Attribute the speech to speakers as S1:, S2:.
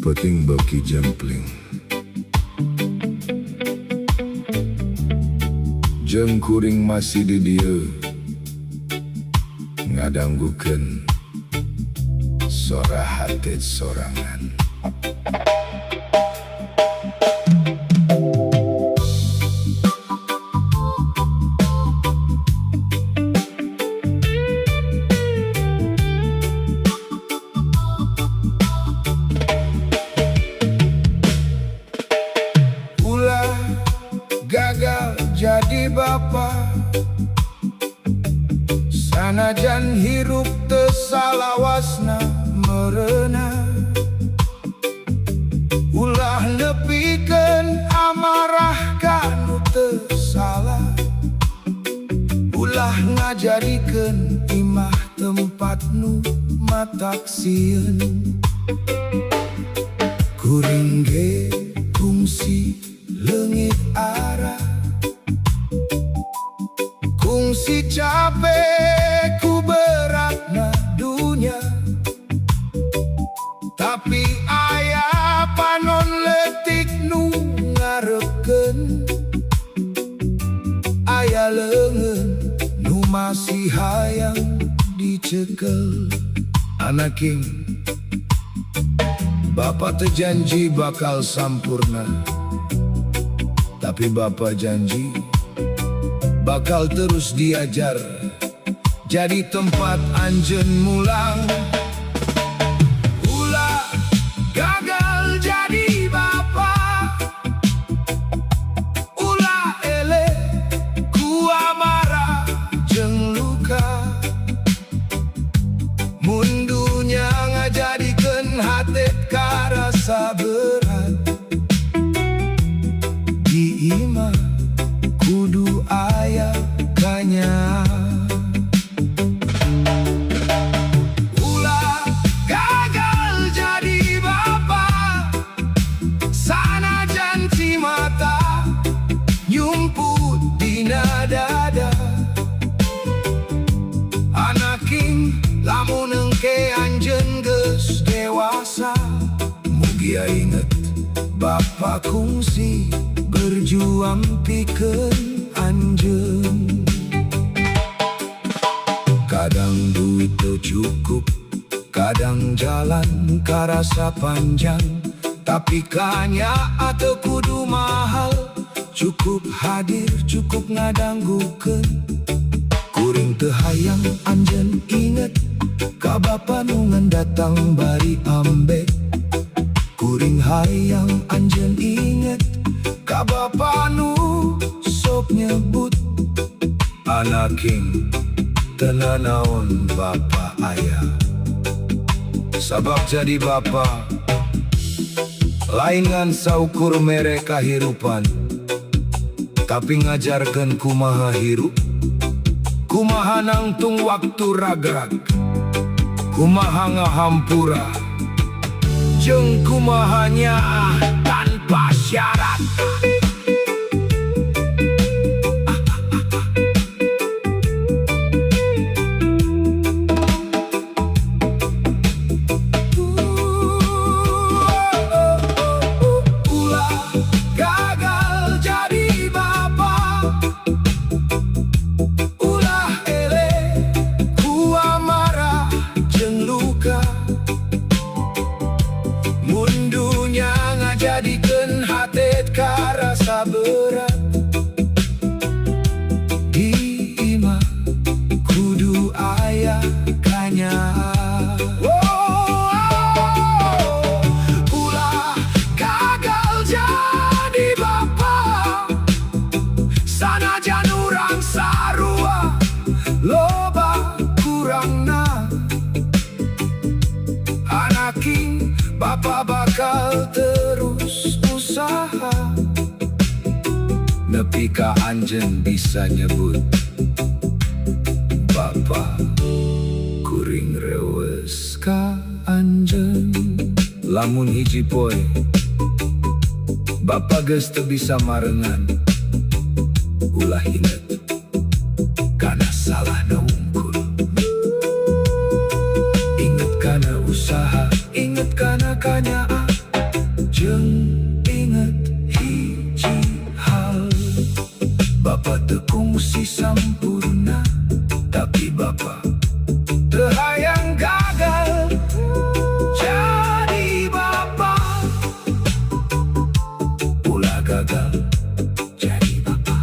S1: Peting baki jempling jeung kuring masih di dieu ngadanggukeun sora hati sorangan. Gagal jadi bapa, sanajan hirup teu salawasna meureuna. Ulah nepikeun amarah kanu teu salah, ulah ngajadikeun imah tempat nu matak sieun. Kuring ge kungsi leungit arah, kungsi capek ku beratna dunya. Tapi aya panon letik nu ngarepkeun, aya leungeun nu masih hayang dicekel. Anaking bapa teu janji bakal sampurna, tapi bapa janji bakal terus diajar jadi tempat anjeun mulang. Ulah gagal jadi bapa, ulah ele ku amarah jeung luka. Mun dunya ngajadikeun hate karasa berat, di imah kudu aya kanya. Ulah gagal jadi bapa, sanajan cimata nyumput dina dada. Anaking lamun engke anjeun geus dewasa, mugia inget bapa kungsi berjuang pikeun anjeun. Kadang duit teu cukup, kadang jalan karasa panjang, tapi kanya atau kudu mahal. Cukup hadir, cukup ngadanggukeun. Kuring teu hayang anjeun inget ka bapa nu datang bari ambek. Kuring hayang anjeun inget ka bapa nu sok nyebut. Anaking teu nanaon bapa aya, sabab jadi bapa lain ngan saukur mere kahirupan, tapi ngajarkeun kumaha hirup, kumaha nangtung waktu ragrag, kumaha ngahampura, jeung kumaha nyaah tanpa syarat. Jadikeun hate karasa berat, di imah kudu aya kanya. Ulah gagal jadi bapa, sanajan urang sarua loba kurangna. Anaking bapa bakal terus usaha, nepi ka anjeun bisa nyebut bapa. Kuring rewes ka anjeun lamun hiji poe bapa geus teu bisa marengan. Ulah inget kana salah na wungkul, inget kana usaha, inget kana kanyaan. si sempurna, tapi Bapak terhayang gagal jadi Bapak. Ulah gagal jadi Bapak.